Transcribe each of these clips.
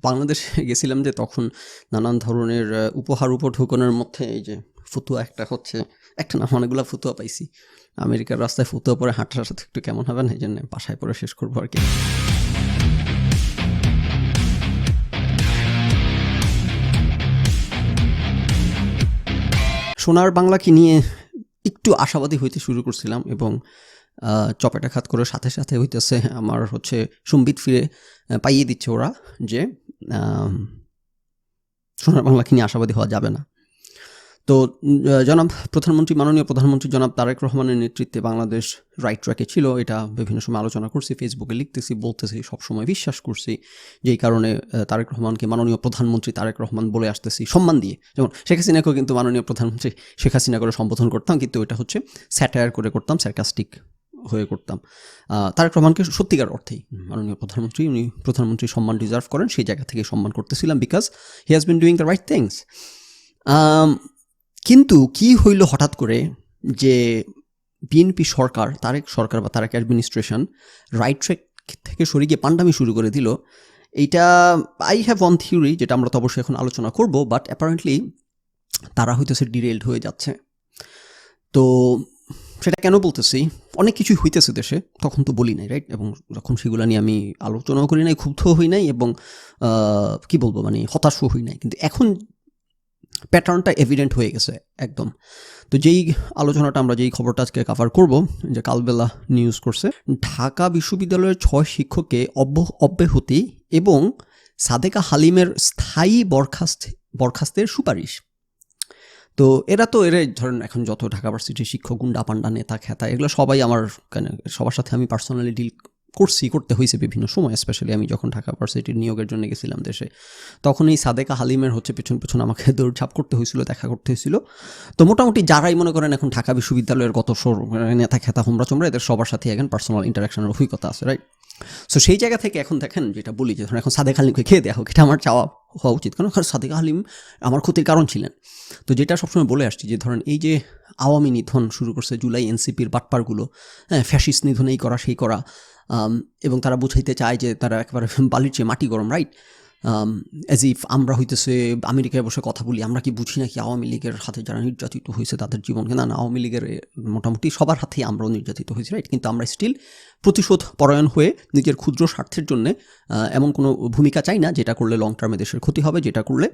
বাংলাদেশে গেছিলাম যে তখন নানান ধরনের উপহার উপঢৌকনের মধ্যে এই যে ফতুয়া একটা হচ্ছে, একটা না অনেকগুলো ফতুয়া পাইছি। আমেরিকার রাস্তায় ফতুয়া পরে হাঁটার সাথে একটু কেমন হবে না, এই জন্য বাসায় পরে শেষ করবো আর কি। সোনার বাংলাকে নিয়ে একটু আশাবাদী হইতে শুরু করছিলাম এবং চপেটাঘাত করে সাথে সাথে হইতেছে আমার হচ্ছে সম্বিত ফিরে পাইয়ে দিচ্ছে ওরা যে সোনার বাংলাকে নিয়ে আশাবাদী হওয়া যাবে না। তো জনাব প্রধানমন্ত্রী, মাননীয় প্রধানমন্ত্রী জনাব তারেক রহমানের নেতৃত্বে বাংলাদেশ রাইট ট্র্যাকে ছিল, এটা বিভিন্ন সময় আলোচনা করছি, ফেসবুকে লিখতেছি, বলতেছি, সবসময় বিশ্বাস করছি। যেই কারণে তারেক রহমানকে মাননীয় প্রধানমন্ত্রী তারেক রহমান বলে আসতেছি সম্মান দিয়ে। যেমন শেখ হাসিনাকেও কিন্তু মাননীয় প্রধানমন্ত্রী শেখ হাসিনা করে সম্বোধন করতাম, কিন্তু এটা হচ্ছে স্যাটায়ার করে করতাম, স্যারকাস্টিক হয়ে করতাম। তারেক রহমানকে সত্যিকার অর্থেই মাননীয় প্রধানমন্ত্রী, উনি প্রধানমন্ত্রী সম্মান ডিজার্ভ করেন, সেই জায়গা থেকে সম্মান করতেছিলাম, because he has been doing the right things. কিন্তু কি হইল হঠাৎ করে যে বিএনপি সরকার, তারেক সরকার বা তারেক অ্যাডমিনিস্ট্রেশন রাইট ট্র্যাক থেকে সরে গিয়ে পান্ডামি শুরু করে দিল। এইটা আই হ্যাভ ওয়ান থিওরি, যেটা আমরা তো অবশ্যই এখন আলোচনা করব, বাট অ্যাপারেন্টলি তারা হইতেছে ডিরেলড হয়ে যাচ্ছে। তো সেটা কেন বলতেছি, অনেক কিছুই হইতেছে দেশে, তখন তো বলি নাই, রাইট? এবং যখন সেগুলো নিয়ে আমি আলোচনাও করি নাই, ক্ষুব্ধ হই নাই, এবং কি বলবো, মানে হতাশও হই নাই। কিন্তু এখন প্যাটার্নটা এভিডেন্ট হয়ে গেছে একদম। তো যেই আলোচনাটা আমরা, যেই খবরটা আজকে কাভার করব, যে কালবেলা নিউজ করছে, ঢাকা বিশ্ববিদ্যালয়ের 6 শিক্ষককে অব্যাহতি এবং সাদেকা হালিমের স্থায়ী বরখাস্তের সুপারিশ। তো এরা ধরেন এখন যত ঢাকা ভার্সিটির শিক্ষক, গুন্ডা পান্ডা, নেতা খেতা, এগুলো সবাই আমার সবার সাথে আমি পার্সোনালি ডিল করতে হয়েছে বিভিন্ন সময়। স্পেশালি আমি যখন ঢাকা ভার্সিটির নিয়োগের জন্য গেছিলাম দেশে, তখন এই সাদেকা হালিমের হচ্ছে পেছন আমাকে দৌড়ঝাঁপ করতে হয়েছিল, দেখা করতে হয়েছিল। তো মোটামুটি যারাই মনে করেন এখন ঢাকা বিশ্ববিদ্যালয়ের গত নেতা খেতা, হোমরা চোমরা, এদের সবার সাথে এখন পার্সোনাল ইন্টারাকশনের অভিজ্ঞতা আছে, রাইট? সো সেই জায়গা থেকে এখন দেখেন, যেটা বলি যে ধরেন এখন সাদেকা হালিমকে খেয়ে দেওয়া হোক, এটা আমার চাওয়া হওয়া উচিত, কারণ সাদেকা হালিম আমার ক্ষতির কারণ ছিলেন। তো যেটা সবসময় বলে আসছি, যে ধরেন এই যে আওয়ামী নিধন শুরু করছে জুলাই, এনসিপির বাটপারগুলো, হ্যাঁ, ফ্যাসিস্ট নিধন, এই করা সেই করা, এবং তারা বুঝাইতে চায় যে তারা একেবারে বালির চেয়ে মাটি গরম, রাইট? অ্যাজ ইফ আমরা হইতেছে আমেরিকায় বসে কথা বলি, আমরা কি বুঝি না কি আওয়ামী লীগের হাতে যারা নির্যাতিত হয়েছে তাদের জীবনকে? না, আওয়ামী লীগের মোটামুটি সবার হাতেই আমরাও নির্যাতিত হয়েছি, রাইট? কিন্তু আমরা স্টিল প্রতিশোধ পরায়ণ হয়ে নিজের ক্ষুদ্র স্বার্থের জন্য এমন কোনো ভূমিকা চাই না যেটা করলে লং টার্মে দেশের ক্ষতি হবে, যেটা করলে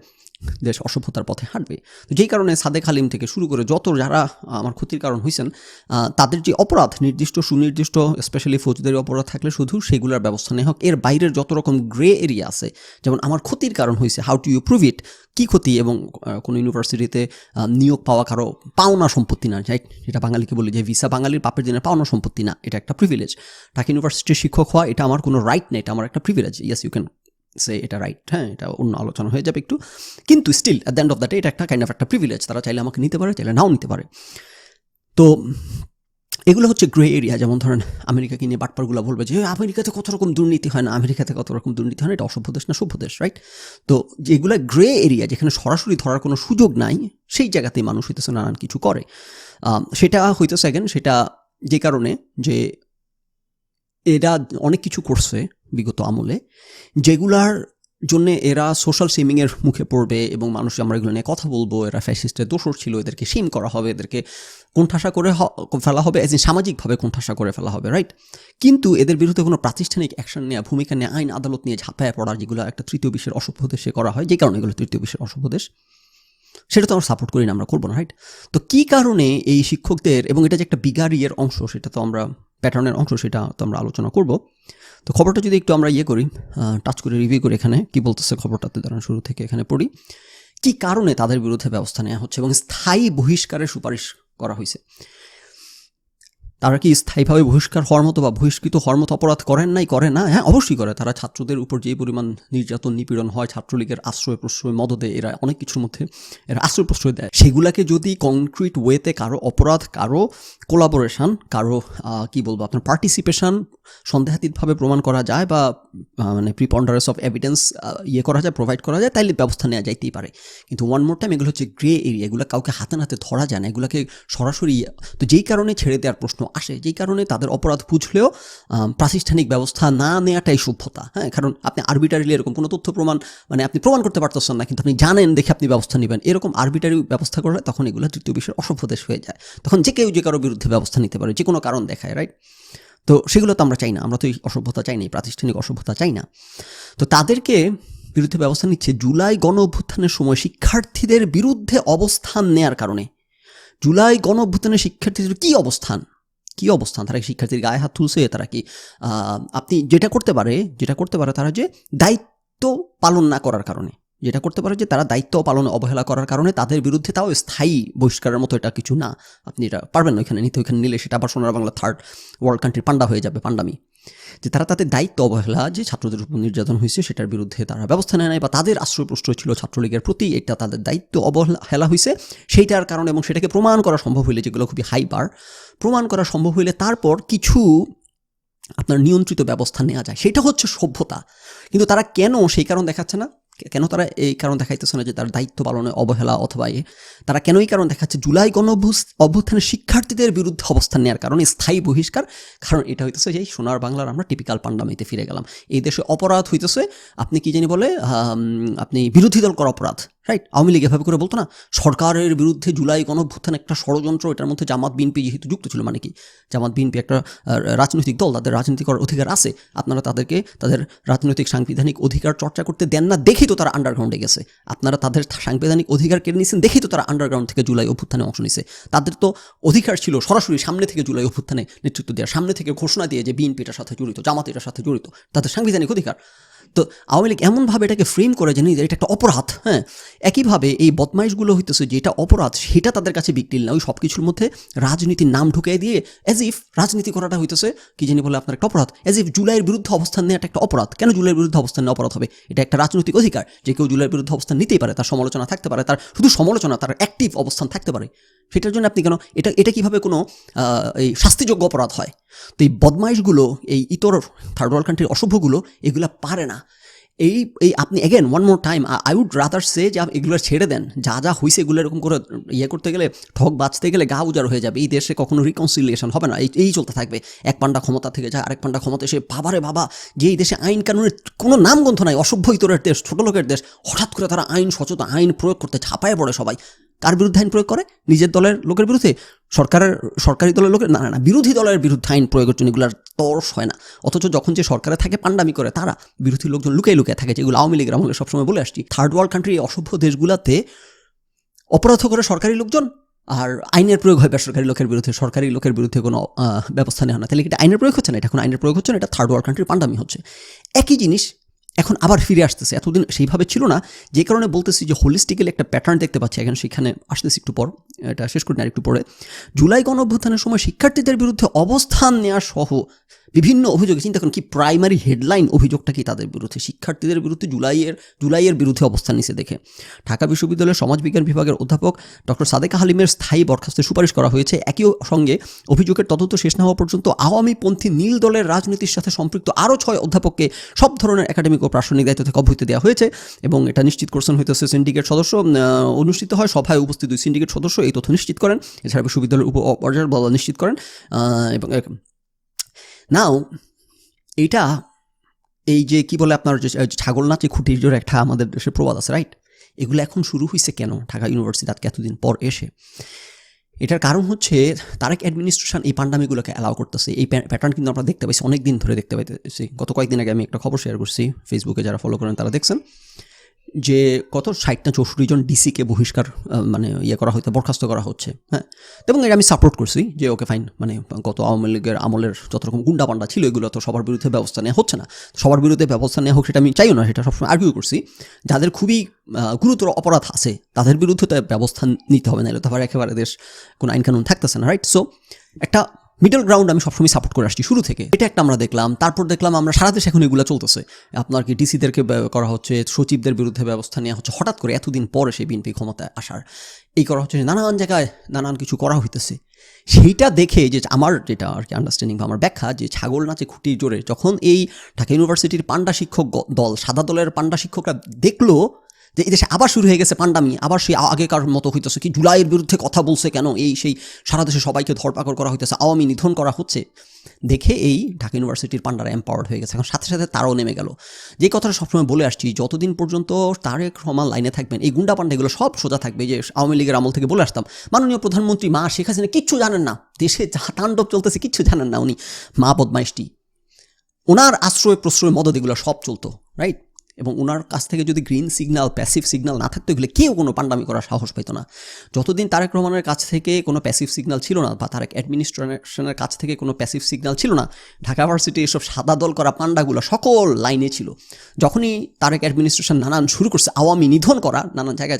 দেশ অসভ্যতার পথে হাঁটবে। তো যেই কারণে সাদেক হালিম থেকে শুরু করে যত যারা আমার ক্ষতির কারণ হয়েছেন, তাদের যে অপরাধ, নির্দিষ্ট সুনির্দিষ্ট স্পেশালি ফৌজদারি অপরাধ থাকলে শুধু সেগুলোর ব্যবস্থা নেওয়া হোক। এর বাইরের যত রকম গ্রে এরিয়া আছে, যেমন আমার ক্ষতির কারণ হয়েছে, how to you prove it, কী ক্ষতি, এবং কোনো ইউনিভার্সিটিতে নিয়োগ পাওয়া কারো পাওনা সম্পত্তি না, রাইট? যেটা বাঙালিকে বলি যে ভিসা বাঙালির বাপের দিনের পাওনা সম্পত্তি না, এটা একটা প্রিভিলেজ। ঢাকা ইউনিভার্সিটির শিক্ষক হওয়া এটা আমার কোনো রাইট নেই, এটা আমার একটা privilege. Yes, you can say এটা রাইট, হ্যাঁ, এটা অন্য আলোচনা হয়ে যাবে একটু, কিন্তু still at the end of the day এটা একটা কাইন্ড অফ একটা প্রিভিলেজ। তারা চাইলে আমাকে নিতে পারে, চাইলে নাও নিতে পারে। তো এগুলো হচ্ছে গ্রে এরিয়া। যেমন ধরেন আমেরিকাকে নিয়ে বাটপারগুলো বলবে যে আমেরিকাতে কত রকম দুর্নীতি হয় না, আমেরিকাতে কত রকম দুর্নীতি হয় না, এটা অসভ্য দেশ না সভ্য দেশ, রাইট? তো যেগুলো গ্রে এরিয়া, যেখানে সরাসরি ধরার কোনো সুযোগ নাই, সেই জায়গাতেই মানুষ হইতেছে নানান কিছু করে। সেটা হইতেছে সেটা যে কারণে যে এরা অনেক কিছু করছে বিগত আমলে, যেগুলার জন্য এরা সোশ্যাল শেমিংয়ের মুখে পড়বে, এবং মানুষ, আমরা এগুলো নিয়ে কথা বলবো, এরা ফ্যাসিস্টের দোষর ছিল, এদেরকে শেম করা হবে, এদেরকে কোণঠাসা করে ফেলা হবে, এজ সামাজিকভাবে কোণঠাসা করে ফেলা হবে, রাইট? কিন্তু এদের বিরুদ্ধে কোনো প্রাতিষ্ঠানিক অ্যাকশন নেওয়া, ভূমিকা নেওয়া, আইন আদালত নিয়ে ঝাঁপায় পড়া, যেগুলো একটা তৃতীয় বিশ্বের অসভ্য দেশে করা হয়, যে কারণে এগুলো তৃতীয় বিশ্বের অসভ্য দেশ, সেটা তো আমরা সাপোর্ট করি না, আমরা করবো না, রাইট? তো কী কারণে এই শিক্ষকদের, এবং এটা যে একটা বিগার ইয়ের অংশ, সেটা তো আমরা প্যাটার্নের অংশ, সেটা তো আমরা আলোচনা করব। তো খবরটা যদি একটু আমরা করি, টাচ করে রিভিউ করি, এখানে কি বলতেছে খবরটাতে, ধরেন শুরু থেকে এখানে পড়ি, কি কারণে তাদের বিরুদ্ধে ব্যবস্থা নেওয়া হচ্ছে এবং স্থায়ী বহিষ্কারের সুপারিশ করা হয়েছে। তারা কি স্থায়ীভাবে বহিষ্কার হওয়ার মতো বা বহিষ্কৃত হওয়ার মতো অপরাধ করেন নাই? করে না? হ্যাঁ, অবশ্যই করে। তারা ছাত্রদের উপর যে পরিমাণ নির্যাতন নিপীড়ন হয়, ছাত্রলীগের আশ্রয় প্রশ্রয় মদদে, এরা অনেক কিছুর মধ্যে এরা আশ্রয় প্রশ্রয় দেয়। সেগুলাকে যদি কংক্রিট ওয়েতে কারো অপরাধ, কারো কোলাবোরেশন, কারো কি বলবো আপনার পার্টিসিপেশন সন্দেহাতীতভাবে প্রমাণ করা যায়, বা মানে প্রিপন্ডারেন্স অফ এভিডেন্স করা যায়, প্রোভাইড করা যায়, তাইলে ব্যবস্থা নেওয়া যাইতেই পারে। কিন্তু ওয়ান মোর টাইম, এগুলো হচ্ছে গ্রে এরিয়া, এগুলো কাউকে হাতে নাতে ধরা যায় না, এগুলোকে সরাসরি। তো যেই কারণে ছেড়ে দেওয়ার প্রশ্ন আসে, যেই কারণে তাদের অপরাধ বুঝলেও প্রাতিষ্ঠানিক ব্যবস্থা না নেওয়াটাই সভ্যতা। হ্যাঁ, কারণ আপনি আরবিটারিলি এরকম কোনো তথ্য প্রমাণ মানে আপনি প্রমাণ করতে পারতেছেন না, কিন্তু আপনি জানেন দেখে আপনি ব্যবস্থা নেবেন, এরকম আরবিটারি ব্যবস্থা করলে তখন এগুলো তৃতীয় বিশ্বের অসভ্য দেশ হয়ে যায়। তখন যে কেউ যে কারো বিরুদ্ধে ব্যবস্থা নিতে পারে, যে কোনো কারণ দেখায়, রাইট? তো সেগুলো তো আমরা চাই না, আমরা তো এই অসভ্যতা চাই না, প্রাতিষ্ঠানিক অসভ্যতা চাই না। তো তাদেরকে বিরুদ্ধে ব্যবস্থা নিচ্ছে জুলাই গণ অভ্যুত্থানের সময় শিক্ষার্থীদের বিরুদ্ধে অবস্থান নেয়ার কারণে। জুলাই গণ অভ্যুত্থানের শিক্ষার্থীদের কী অবস্থান, তারা কি শিক্ষার্থীর গায়ে হাত তুলছে? তারা কি আপনি যেটা করতে পারে তারা যে দায়িত্ব পালন না করার কারণে, যেটা করতে পারে যে তারা দায়িত্ব পালনে অবহেলা করার কারণে তাদের বিরুদ্ধে, তাও স্থায়ী বহিষ্কারের মতো এটা কিছু না, আপনি এটা পারবেন না ওইখানে নিতে, ওইখানে নিলে সেটা আবার সোনার বাংলা থার্ড ওয়ার্ল্ড কান্ট্রির পান্ডা হয়ে যাবে, পান্ডামি। যে তারা তাদের দায়িত্ব অবহেলা, যে ছাত্রদের উপর নির্যাতন হয়েছে সেটার বিরুদ্ধে তারা ব্যবস্থা নেয় নাই, বা তাদের আশ্রয়প্রশ্রয় ছিল ছাত্রলীগের প্রতি, এটা তাদের দায়িত্ব অবহেলা হয়েছে সেইটার কারণে, এবং সেটাকে প্রমাণ করা সম্ভব হইলে, যেগুলো খুবই হাই বার, প্রমাণ করা সম্ভব হইলে তারপর কিছু আপনার নিয়ন্ত্রিত ব্যবস্থা নেওয়া যায়, সেটা হচ্ছে সভ্যতা। কিন্তু তারা কেন সেই কারণ দেখাচ্ছে না? কেন তারা এই কারণ দেখাইতেছে না যে তার দায়িত্ব পালনে অবহেলা অথবা তারা কেন এই কারণ দেখাচ্ছে জুলাই গণ অভ্যুত্থানের শিক্ষার্থীদের বিরুদ্ধে অবস্থান নেওয়ার কারণে স্থায়ী বহিষ্কার? কারণ এটা হইতেছে যে সোনার বাংলার আমরা টিপিক্যাল পান্ডামিতে ফিরে গেলাম। এই দেশে অপরাধ হইতেছে, আপনি কি জানি বলে, আপনি বিরোধী দল করা অপরাধ, রাইট? আওয়ামী লীগ এভাবে করে বলতো না, সরকারের বিরুদ্ধে জুলাই গণ অভ্যুত্থান একটা ষড়যন্ত্র, এটার মধ্যে জামাত বিএনপি যেহেতু যুক্ত ছিল, মানে কি জামাত বিএনপি একটা রাজনৈতিক দল, তাদের রাজনীতি করার অধিকার আছে, আপনারা তাদেরকে তাদের রাজনৈতিক সাংবিধানিক অধিকার চর্চা করতে দেন না দেখেই তো তারা আন্ডারগ্রাউন্ডে গেছে, আপনারা তাদের সাংবিধানিক অধিকার কেড়ে নিয়েছেন দেখেই তো তারা আন্ডারগ্রাউন্ড থেকে জুলাই অভ্যুত্থানে অংশ নিছে। তাদের তো অধিকার ছিল সরাসরি সামনে থেকে জুলাই অভ্যুত্থানে নেতৃত্ব দেওয়ার, সামনে থেকে ঘোষণা দিয়ে যে বিএনপি এটার সাথে জড়িত, জামাত এটার সাথে জড়িত, তাদের সাংবিধানিক অধিকার। তো আওয়ামী লীগ এমনভাবে এটাকে ফ্রেম করে যে এটা একটা অপরাধ। হ্যাঁ, একইভাবে এই বদমাইশগুলো হইতেছে যে এটা অপরাধ, সেটা তাদের কাছে বিগ ডিল না, ওই সব কিছুর মধ্যে রাজনীতির নাম ঢুকিয়ে দিয়ে অ্যাজ ইফ রাজনীতি করাটা হইতেছে কি জানি বলে আপনার একটা অপরাধ, অ্যাজ ইফ জুলাইয়ের বিরুদ্ধে অবস্থান নেওয়াটা একটা অপরাধ। কেন জুলাইয়ের বিরুদ্ধে অবস্থান নেওয়া অপরাধ হবে? এটা একটা রাজনৈতিক অধিকার, যে কেউ জুলাইয়ের বিরুদ্ধে অবস্থান নিতেই পারে, তার সমালোচনা থাকতে পারে, তার শুধু সমালোচনা, তার অ্যাক্টিভ অবস্থান থাকতে পারে, সেটার জন্য আপনি কেন এটা কীভাবে কোনো এই শাস্তিযোগ্য অপরাধ হয়? তো এই বদমাইশগুলো, এই ইতর থার্ড ওয়ার্ল্ড কান্ট্রির অসভ্যগুলো এগুলা পারে না। এই আপনি again one more time I would rather say যে এগুলো ছেড়ে দেন, যা হয়েছে এগুলো এরকম করে করতে গেলে, ঠক বাঁচতে গেলে গা উজাড় হয়ে যাবে। এই দেশে কখনো রিকনসিলিয়েশন হবে না, এই চলতে থাকবে। এক পান্ডা ক্ষমতা থেকে যায় আরেক পান্ডা ক্ষমতা এসে, বাবারে বাবা, যে এই দেশে আইন কানুনের কোনো নামগন্ধ নাই, অসভ্য ইতরের দেশ, ছোট লোকের দেশ, হঠাৎ করে তারা আইন সচেতন, আইন প্রয়োগ করতে ছাপায় পড়ে সবাই। কার বিরুদ্ধে আইন প্রয়োগ করে? নিজের দলের লোকের বিরুদ্ধে, সরকারি দলের লোকের না, বিরোধী দলের বিরুদ্ধে আইন প্রয়োগের জন্য এগুলোর তর্স হয় না। অথচ যখন যে সরকারে থাকে পান্ডামি করে, তারা বিরোধী লোকজন লুকিয়ে থাকে, যেগুলো আওয়ামী লীগের আমলে সবসময় বলে আসছি। থার্ড ওয়ার্ল্ড কান্ট্রি অসভ্য দেশগুলোতে অপরাধ করে সরকারি লোকজন, আর আইনের প্রয়োগ হয় বেসরকারি লোকের বিরুদ্ধে, সরকারি লোকের বিরুদ্ধে কোনো ব্যবস্থা নেওয়া না। তাহলে এটা আইনের প্রয়োগ হচ্ছে না, এটা এখন আইনের প্রয়োগ হচ্ছে না, এটা থার্ড ওয়ার্ল্ড কান্ট্রির পান্ডামি হচ্ছে। একই জিনিস এখন আবার ফিরে আসতেছে, এতদিন সেইভাবে ছিল না, যে কারণে বলতেছি যে হোলিস্টিক্যালি একটা প্যাটার্ন দেখতে পাচ্ছি। এখন সেখানে আসতেছি একটু পর, এটা শেষ করি না একটু পরে। জুলাই গণ অভ্যুত্থানের সময় শিক্ষার্থীদের বিরুদ্ধে অবস্থান নেওয়া সহ বিভিন্ন অভিযোগ, চিন্তা করুন কি প্রাইমারি হেডলাইন অভিযোগটা কি তাদের বিরুদ্ধে, শিক্ষার্থীদের বিরুদ্ধে জুলাইয়ের বিরুদ্ধে অবস্থান নিছে দেখে ঢাকা বিশ্ববিদ্যালয়ের সমাজবিজ্ঞান বিভাগের অধ্যাপক ডক্টর সাদেকা হালিমের স্থায়ী বরখাস্তের সুপারিশ করা হয়েছে। একই সঙ্গে অভিযোগের তদন্ত শেষ না হওয়া পর্যন্ত আওয়ামীপন্থী নীল দলের রাজনীতির সাথে সম্পৃক্ত আরও 6 অধ্যাপককে সব ধরনের একাডেমিক ও প্রাসঙ্গিক দায়িত্ব থেকে অব্যাহতি দেওয়া হয়েছে, এবং এটা নিশ্চিত করছেন হইতেছে সিন্ডিকেট সদস্য। অনুষ্ঠিত হয় সভায় উপস্থিত 2 সিন্ডিকেট সদস্য এই তথ্য নিশ্চিত করেন, এছাড়া বিশ্ববিদ্যালয়ের পর্যায়ের বলা নিশ্চিত করেন। এবং নাও এইটা, এই যে কি বলে আপনার ছাগল নাচে খুঁটির জোরে একটা আমাদের দেশে প্রবাদ আছে, রাইট? এগুলো এখন শুরু হয়েছে কেন ঢাকা ইউনিভার্সিটি আজকে এতদিন পর এসে? এটার কারণ হচ্ছে তারেক অ্যাডমিনিস্ট্রেশন এই পান্ডামিগুলোকে অ্যালাউ করতেছে। এই প্যাটার্ন কিন্তু আমরা দেখতে পাইছি, অনেক দিন ধরে দেখতে পাইতেছি। গত কয়েকদিন আগে আমি একটা খবর শেয়ার করছি ফেসবুকে, যারা ফলো করেন তারা দেখছেন, যে কত 60 না 64 জন ডিসিকে বহিষ্কার মানে করা হচ্ছে, বরখাস্ত করা হচ্ছে। হ্যাঁ, এবং এটা আমি সাপোর্ট করছি যে ওকে ফাইন, মানে গত আওয়ামী লীগের আমলের যত রকম গুন্ডা পান্ডা ছিল এগুলো তো সবার বিরুদ্ধে ব্যবস্থা নেওয়া হচ্ছে না, সবার বিরুদ্ধে ব্যবস্থা নেওয়া হোক সেটা আমি চাইও না, সেটা সবসময় আর্গুই করছি। যাদের খুবই গুরুতর অপরাধ আছে তাদের বিরুদ্ধে তো ব্যবস্থা নিতে হবে, নাহলে তো আবার একেবারে দেশ কোনো আইন কানুন থাকতেছে না, রাইট? সো একটা মিডল গ্রাউন্ড আমি সবসময় সাপোর্ট করে আসছি শুরু থেকে। এটা একটা আমরা দেখলাম, তারপর দেখলাম আমরা সারা দেশে এখন এগুলো চলতেছে। আপনার কি ডিসিদেরকে করা হচ্ছে, সচিবদের বিরুদ্ধে ব্যবস্থা নেওয়া হচ্ছে, হঠাৎ করে এতদিন পরে সেই বিএনপি ক্ষমতায় আসার এই করা হচ্ছে, নানান জায়গায় নানান কিছু করা হইতেছে। সেইটা দেখে যে আমার যেটা আর কি আন্ডারস্ট্যান্ডিং বা আমার ব্যাখ্যা, যে ছাগল নাচে খুঁটির জোরে যখন এই ঢাকা ইউনিভার্সিটির পান্ডা শিক্ষক দল, সাদা দলের পান্ডা শিক্ষকরা দেখলো যে এই দেশে আবার শুরু হয়ে গেছে পান্ডামি, আবার সেই আগেকার মতো হইতেছে কি জুলাইয়ের বিরুদ্ধে কথা বলছে কেন, এই সেই সারা দেশে সবাইকে ধরপাকড় করা হইতেছে, আওয়ামী নিধন করা হচ্ছে, দেখে এই ঢাকা ইউনিভার্সিটির পান্ডারা এম্পাওয়ার্ড হয়ে গেছে। এখন সাথে সাথে তারাও নেমে গেল। যে কথাটা সবসময় বলে আসছি, যতদিন পর্যন্ত তারেক রহমান লাইনে থাকবেন এই গুন্ডা পান্ডা এগুলো সব সোজা থাকবে। যে আওয়ামী লীগের আমল থেকে বলে আসতাম, মাননীয় প্রধানমন্ত্রী মা শেখ হাসিনা কিচ্ছু জানেন না, দেশে যা তাণ্ডব চলতেছে কিচ্ছু জানেন না উনি, মা বদমাইশটি, ওনার আশ্রয় প্রশ্রয় মদত এগুলো সব চলতো, রাইট? এবং ওনার কাছ থেকে যদি গ্রিন সিগন্যাল, প্যাসিভ সিগন্যাল না থাকতো, এগুলো কেউ কোনো পান্ডামি করার সাহস পাইতো না। যতদিন তারেক রহমানের কাছ থেকে কোনো প্যাসিভ সিগন্যাল ছিল না, বা তারেক অ্যাডমিনিস্ট্রেশনের কাছ থেকে কোনো প্যাসিভ সিগন্যাল ছিল না, ঢাকা ইউনিভার্সিটি এসব সাদা দল করা পান্ডাগুলো সকল লাইনে ছিল। যখনই তারেক অ্যাডমিনিস্ট্রেশন নানান শুরু করছে আওয়ামী নিধন করা নানান জায়গায়,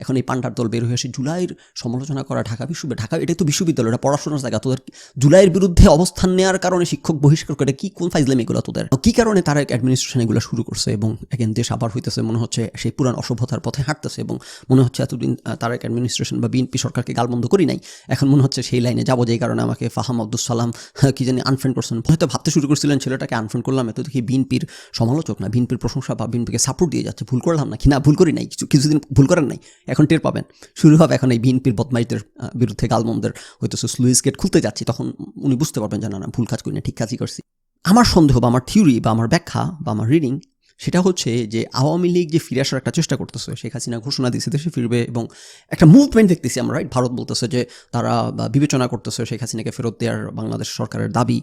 এখন এই পান্ডার দল বের হয়ে আসে জুলাইয়ের সমালোচনা করা। ঢাকা এটাই তো বিশ্ববিদ্যালয়, এটা পড়াশোনার জায়গা। তোদের জুলাইয়ের বিরুদ্ধে অবস্থান নেওয়ার কারণে শিক্ষক বহিষ্কার করে, কি কোন ফাইজলামি এগুলো তোদের? কী কারণে তারেক অ্যাডমিনিস্ট্রেশন এগুলো শুরু করছে? এবং এখন দেশ আবার হইতেছে, মনে হচ্ছে সেই পুরান অসভ্যতার পথে হাঁটতেছে, এবং মনে হচ্ছে এতদিন তারেক অ্যাডমিনিস্ট্রেশন বা বিএনপি সরকারকে গালমন্দ করি নাই, এখন মনে হচ্ছে সেই লাইনে যাবো। যেই কারণে আমাকে ফাহাম আব্দুল সালাম কি জানি আনফ্রেন্ড করছেন, হয়তো ভাবতে শুরু করছিলেন ছেলেটাকে আনফ্রেন্ড করলাম, এত দেখি বিএনপির সমালোচক না, বিএনপির প্রশংসা বা বিএনপিকে সাপোর্ট দিয়ে যাচ্ছে। ভুল করলাম না কি? না, ভুল করি নাই, কিছুদিন ভুল করেন নাই, এখন টের পাবেন। শুরু হবে এখন এই বিএনপির বদমাইশদের বিরুদ্ধে গালমন্দের হয়তো স্লুইস গেট খুলতে যাচ্ছি, তখন উনি বুঝতে পারবেন যে না না, ভুল কাজ করি না, ঠিক কাজই করছি। আমার সন্দেহ বা আমার থিওরি বা আমার ব্যাখ্যা বা আমার রিডিং সেটা হচ্ছে যে আওয়ামী লীগ যে ফিরে আসার একটা চেষ্টা করতেছে, শেখ হাসিনা ঘোষণা দিয়েছে দেশে ফিরবে, এবং একটা মুভমেন্ট দেখতেছি আমরা, রাইট? ভারত বলতেছে যে তারা বিবেচনা করতেছে শেখ হাসিনাকে ফেরত দেওয়ার বাংলাদেশ সরকারের দাবি।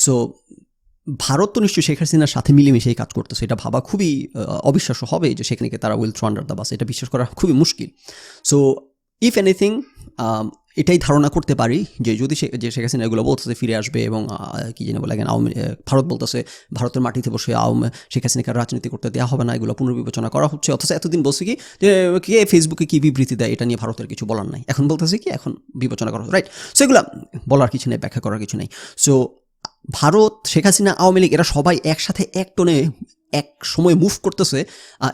সো ভারত তো নিশ্চয়ই শেখ হাসিনার সাথে মিলেমিশেই কাজ করতেছে, এটা ভাবা খুবই অবিশ্বাস্য হবে যে সেখানে তারা will throw under the bus, এটা বিশ্বাস করা খুবই মুশকিল। সো ইফ এনিথিং এটাই ধারণা করতে পারি যে যদি শেখ হাসিনা এগুলো বলতেছে ফিরে আসবে, এবং কি জানি বলে ভারত বলতেছে ভারতের মাটিতে বসে শেখ হাসিনাকে রাজনীতি করতে দেওয়া হবে না, এগুলো পুনর্বিবেচনা করা হচ্ছে। অথচ এতদিন বলছে কি যে কে ফেসবুকে কি বিবৃতি দেয় এটা নিয়ে ভারতের কিছু বলার নাই, এখন বলতেছে কি এখন বিবেচনা করা, রাইট? সো এগুলো বলার কিছু নেই, ব্যাখ্যা করার কিছু নেই। সো ভারত, শেখ হাসিনা, আওয়ামী লীগ এরা সবাই একসাথে এক টোনে এক সময় মুভ করতেছে।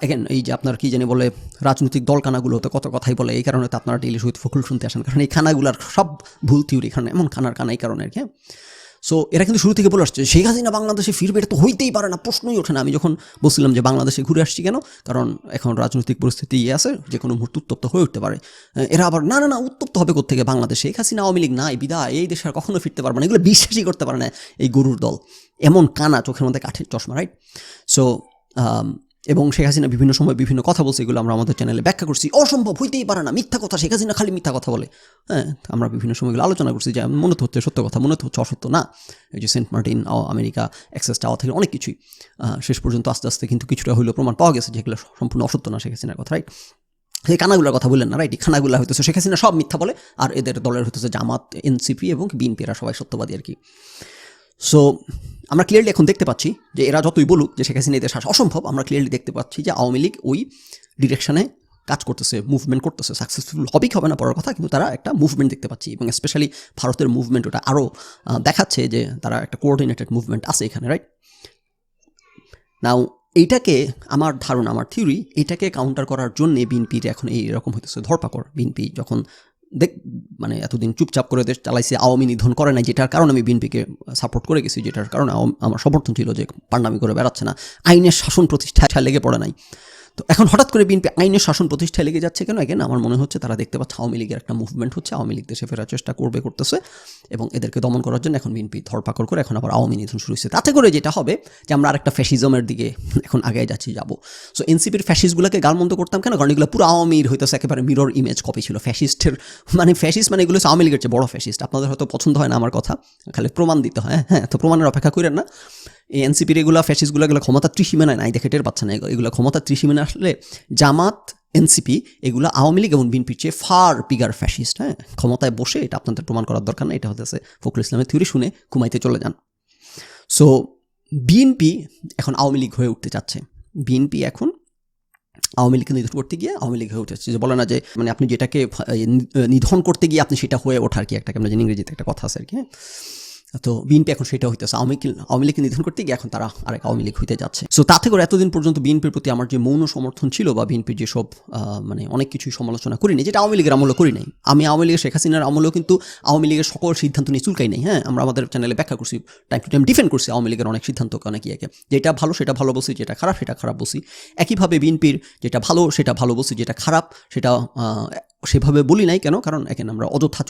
এগেন এই যে আপনার কি জানি বলে রাজনৈতিক দল কানাগুলোতে কত কথাই বলে, এই কারণে তো আপনারা ডেইলি শহীদ ফখরুল শুনতে আসেন, কারণ এই খানাগুলার সব ভুল থিওরি, কারণ এমন খানার কানা এই কারণে আর কি। সো এরা কিন্তু শুরু থেকে বলে আসছে শেখ হাসিনা বাংলাদেশে ফিরবে, এটা তো হইতেই পারে না, প্রশ্নই ওঠে না। আমি যখন বলছিলাম যে বাংলাদেশে ঘুরে আসছি কেন, কারণ এখন রাজনৈতিক পরিস্থিতি আছে, যে কোনো মুহূর্তে উত্তপ্ত হয়ে উঠতে পারে। এরা আবার না না না, উত্তপ্ত হবে কোত্থেকে, বাংলাদেশে শেখ হাসিনা আওয়ামী লীগ নাই, বিদায়, এই দেশে আর কখনো ফিরতে পারবে না, এগুলো বিশ্বাসই করতে পারে না এই গরুর দল, এমন কানা, চোখের মধ্যে কাঠের চশমা, রাইট? সো এবং শেখ হাসিনা বিভিন্ন সময় বিভিন্ন কথা বলছে, এগুলো আমরা আমাদের চ্যানেলে ব্যাখ্যা করছি, অসম্ভব, হইতেই পারে না, মিথ্যা কথা, শেখ হাসিনা খালি মিথ্যা কথা বলে। হ্যাঁ, আমরা বিভিন্ন সময়গুলো আলোচনা করছি যে মনে তো হচ্ছে সত্য কথা, মনে তো হচ্ছে অসত্য না। এই যে Saint Martin, America access tower থেকে অনেক কিছুই শেষ পর্যন্ত আস্তে আস্তে কিন্তু কিছুটা হইলেও প্রমাণ পাওয়া গেছে যেগুলো সম্পূর্ণ অসত্য না শেখ হাসিনার কথা, রাইট? সেই খানাগুলোর কথা বললেন না, রাইট? এই খানাগুলো হইতেছে শেখ হাসিনা সব মিথ্যা বলে, আর এদের দলের হইতেছে জামাত, এনসিপি এবং বিএনপি, এরা সবাই সত্যবাদী আর কি। সো আমরা ক্লিয়ারলি এখন দেখতে পাচ্ছি যে এরা যতই বলুক যে শেখ হাসিনা এদের শাসন অসম্ভব, আমরা ক্লিয়ারলি দেখতে পাচ্ছি যে আওয়ামী লীগ ওই ডিরেকশনে কাজ করতেছে, মুভমেন্ট করতেছে। সাকসেসফুল হবে কি হবে না পরের কথা, কিন্তু তারা একটা মুভমেন্ট দেখতে পাচ্ছি, এবং স্পেশালি ভারতের মুভমেন্ট ওটা আরও দেখাচ্ছে যে তারা একটা কোঅর্ডিনেটেড মুভমেন্ট আছে এখানে, রাইট? নাও এইটাকে আমার ধারণা, আমার থিওরি, এটাকে কাউন্টার করার জন্যে বিএনপির এখন এইরকম হইতেছে ধরপাকড়। বিএনপি যখন মানে এতদিন চুপচাপ করে দেশ চালাইছে, আওয়ামী নিধন করে নাই, যেটার কারণে আমি বিএনপিকে সাপোর্ট করে গেছি, যেটার কারণে আমার সমর্থন ছিল যে পান্ডামি করে বেড়াচ্ছে না, আইনের শাসন প্রতিষ্ঠায় লেগে পড়ে নাই। তো এখন হঠাৎ করে বিএনপি আইনের শাসন প্রতিষ্ঠায় লেগে যাচ্ছে কেন? এগেন আমার মনে হচ্ছে তারা দেখতে পাচ্ছে আওয়ামী লীগের একটা মুভমেন্ট হচ্ছে, আওয়ামী লীগ দেশে ফেরার চেষ্টা করতেছে, এবং এদেরকে দমন করার জন্য এখন বিএনপি ধরপাকড় করে এখন আবার আওয়ামী নিধন শুরু হয়েছে। তাতে করে যেটা হবে যে আমরা আরেকটা ফ্যাসিজমের দিকে এখন আগে যাবো। সো এনসিপির ফ্যাসিস্টগুলোকে গালমন্দ করতাম কেন? কারণ এগুলো পুরো আওয়ামীর হইতেছে একেবারে মিরর ইমেজ কপি ছিল ফ্যাসিস্টের, মানে ফ্যাসিস্ট মানে এগুলো আওয়ামী লীগের চেয়ে বড় ফ্যাসিস্ট। আপনাদের হয়তো পছন্দ হয় না আমার কথা, খালি প্রমাণ দিতে হয়, হ্যাঁ, তো প্রমাণের অপেক্ষা করেন না। এই এনসিপির এগুলো ফ্যাসিস্টগুলো এগুলো ক্ষমতা ত্রিসীমানায় নাই, দেখে টের পাচ্ছে না, এগুলো ক্ষমতা ত্রিসীমানা আসলে জামাত, এনসিপি এগুলো আওয়ামী লীগ এবং বিএনপির চেয়ে ফার বিগার ফ্যাসিস্ট। হ্যাঁ, ক্ষমতায় বসে এটা আপনাদের প্রমাণ করার দরকার নেই, এটা হচ্ছে ফখরুল ইসলামের থিওরি, শুনে ঘুমাইতে চলে যান। সো বিএনপি এখন আওয়ামী লীগ হয়ে উঠতে চাচ্ছে, বিএনপি এখন আওয়ামী লীগকে নিধন করতে গিয়ে আওয়ামী লীগ হয়ে উঠেছে। যে বলে না যে মানে আপনি যেটাকে নিধন করতে গিয়ে আপনি সেটা হয়ে ওঠার কি একটা, আমরা জানি ইংরেজিতে একটা কথা আছে আর কি। তো বিএনপি এখন সেটা হইতেছে আওয়ামী লীগকে নিধন করতে গিয়ে এখন তারা আরেক আওয়ামী লীগ হইতে যাচ্ছে। সো তাতে করে এতদিন পর্যন্ত বিএনপির প্রতি আমার যে মৌন সমর্থন ছিল বা বিএনপির যেসব মানে অনেক কিছুই সমালোচনা করিনি, যেটা আওয়ামী লীগের আমলও করি নাই, আমি আওয়ামী লীগের শেখ হাসিনার আমলেও কিন্তু আওয়ামী লীগের সকল সিদ্ধান্ত নিয়ে চুলকাই নাই। হ্যাঁ, আমরা আমাদের চ্যানেলে ব্যাখ্যা করছি, টাইম টু টাইম ডিফেন্ড করছি আওয়ামী লীগের অনেক সিদ্ধান্তকে, অনেক ইয়েকে, যেটা ভালো সেটা ভালো বলছি, যেটা খারাপ সেটা খারাপ বলছি। একইভাবে বিএনপির যেটা ভালো সেটা ভালো বলছি, যেটা খারাপ সেটা সেভাবে বলি নাই। কেন? কারণ এখানে আমরা অযথা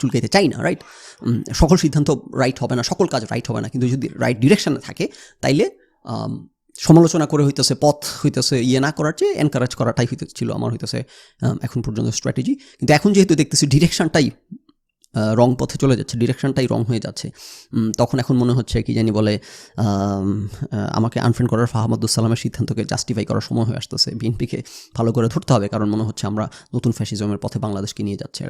চুলকাইতে চাই না, রাইট? সকল সিদ্ধান্ত রাইট হবে না, সকল কাজ রাইট হবে না, কিন্তু যদি রাইট ডিরেকশনে থাকে তাইলে সমালোচনা করে হইতেছে পথ হইতেছে না করার চেয়ে এনকারেজ করাটাই ছিল আমার হইতেছে এখন পর্যন্ত স্ট্র্যাটেজি। কিন্তু এখন যেহেতু দেখতেছি ডিরেকশনটাই রং পথে চলে যাচ্ছে, ডিরেকশনটাই রং হয়ে যাচ্ছে, তখন এখন মনে হচ্ছে কি জানি বলে আমাকে আনফ্রেন্ড করার ফাহমাদুস সালামের সিদ্ধান্তকে জাস্টিফাই করার সময় হয়ে আসতেছে। বিএনপিকে ভালো করে ধরতে হবে, কারণ মনে হচ্ছে আমরা নতুন ফ্যাসিজমের পথে বাংলাদেশকে নিয়ে যাচ্ছে।